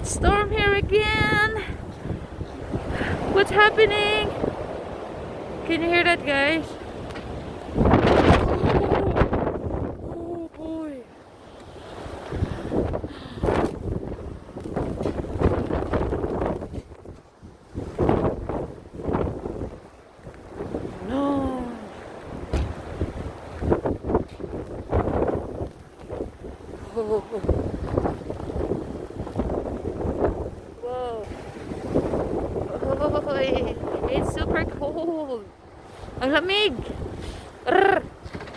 Storm here again. What's happening? Can you hear that, guys? Oh boy. No. Oh. Whoa. Oh, it's super cold. Ang lamig.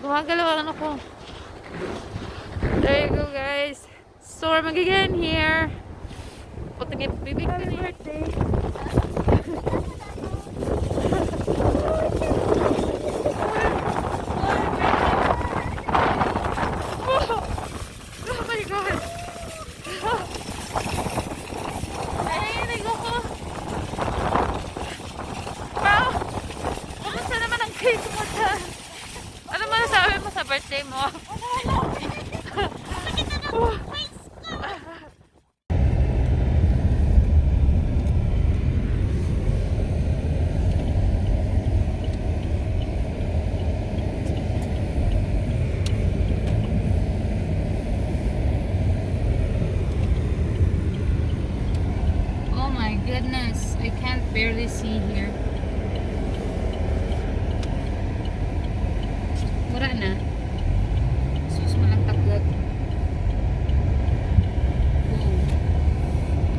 Gumagalaw ang ano ko. There you go, guys. Storm again here. Patingin bibig ko ni birthday. Oh my God. Ay, nagoko. Wow. Kumusta naman ang cake mo dyan? Ano masasabi mo sa birthday mo? Oh my goodness, I can't barely see here. Wala na. Sus, malang taklat.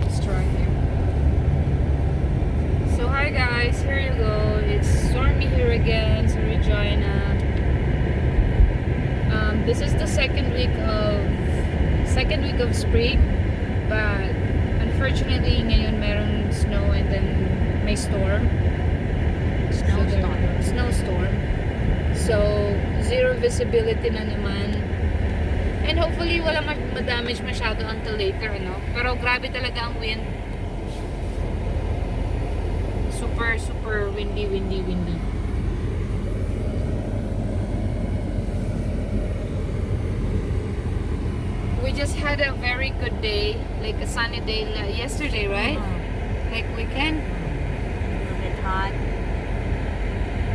Let's try here. So hi guys, here you go. It's stormy here again sa Regina. This is the second week of spring, but unfortunately ngayon merong snow and then may storm. Snowstorm. So, zero visibility na naman. And hopefully, walang ma-damage masyado until later, ano? Pero grabe talaga ang wind. Super, super windy. We just had a very good day. Like a sunny day yesterday, right? Like weekend. A bit hot.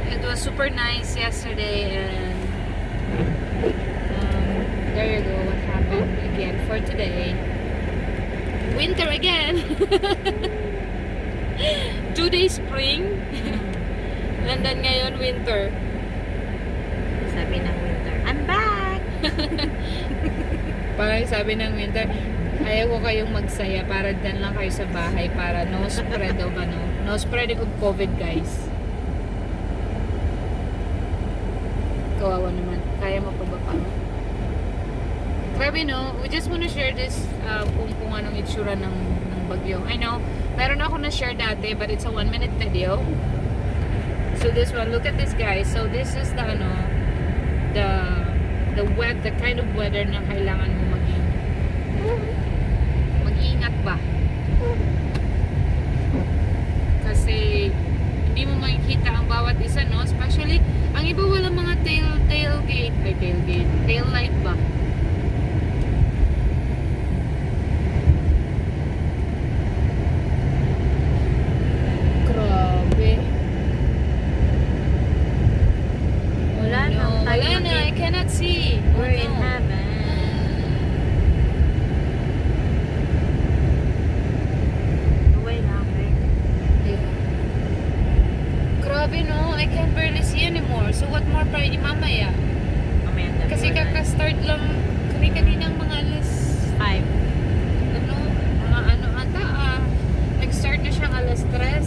It was super nice yesterday, and there you go. What happened again for today? Winter again. 2 days spring, and then ngayon winter. Sabi ng winter, I'm back! Parang sabi ng winter, ayaw ko kayong magsaya para dyan lang kayo sa bahay para no spread of no spread of COVID, guys. Kawawa naman. Kaya mo pa ba pa? Grabe, no? We just want to share this kung anong itsura ng bagyo. I know, meron ako na-share dati, but it's a 1-minute video. So this one, look at this, guys. So this is the the kind of weather na kailangan mo mag-ingat ba? Kasi hindi mo makikita ang bawat isa, no? Especially, ang iba wala mga tail light ba? Grabe. Wala na. Wala na, I cannot see. We're in heaven. Away na, okay. Grabe, no? I can barely see anymore. So what more pa mamaya? Mamaya na. Kasi kaka-start lang kaninang mga alas 5. Nag-start na siyang alas 3.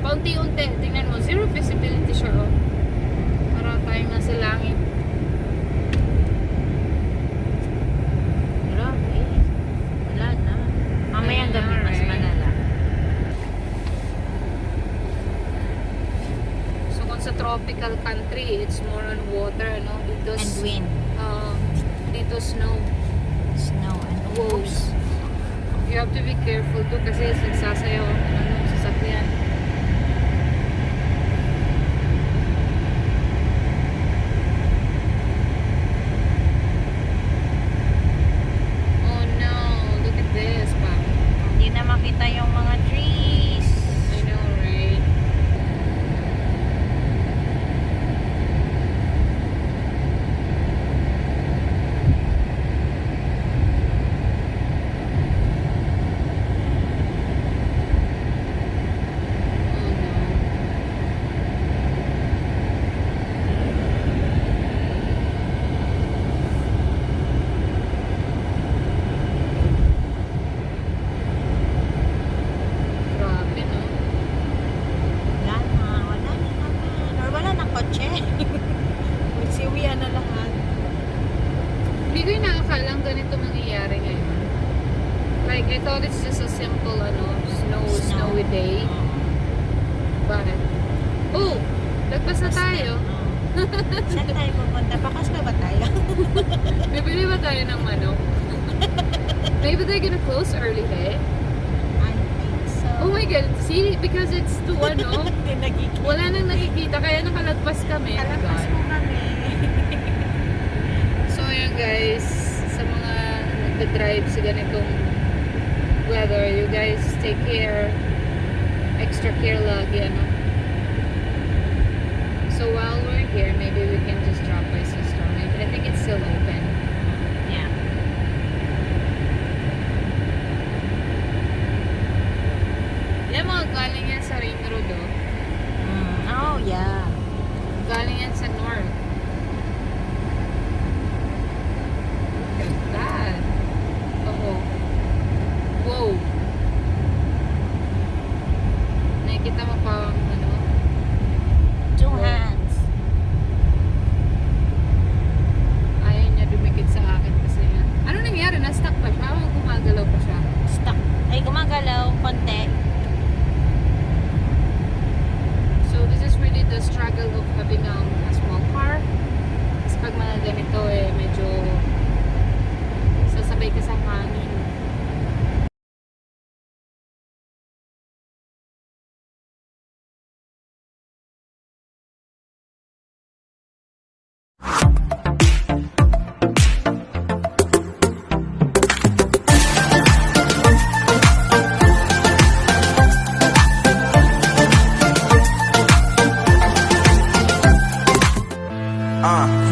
Paunti-unti. Tingnan mo, zero visibility siya, oh. Para tayong nasa langit. Grabe. Wala na. Mamaya ang gabi mas Alright. malala. So kung sa tropical country, it's more on water, no? Dito And wind. dito snow. Snow and Wolves. You have to be careful too kasi nagsasayaw ang sasakyan. Oh no, look at this. thought it's just a simple, snowy day. Bakit? Oh! Lagpas na tayo. Saan tayo pupunta? Bakas na ba tayo? Bibili ba tayo ng manok? Maybe they're gonna close early, eh? I think so. Oh my God, see? Because it's to Hindi nagkikita. wala nang nakikita, kaya nakalagpas kami. Alampas mo kami. So ayan guys, sa mga nagda-drive sa ganitong weather, you guys take care. Extra care lagi, ano? So while we're here, maybe we can just drop by some store. I think it's still open. Yeah. Yan mga galing yan sa ring road, oh. Oh, yeah. Galing yan sa north. Look at that. Oo. Wow. Nakikita mo pa, Two hands. ayaw niya dumikit sa akin kasi yan. Ano nangyari? Na-stuck pa siya? O gumagalaw pa siya? Stuck. Ay, gumagalaw. Konti. So this is really the struggle of having a small car. Kasi pag mga ganito medyo sasabay ka sa hangin.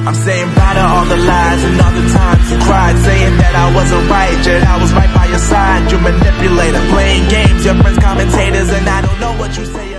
I'm saying bye to all the lies and all the times you cried, saying that I wasn't right, yet I was right by your side. You manipulator, playing games, your friends commentators, and I don't know what you say.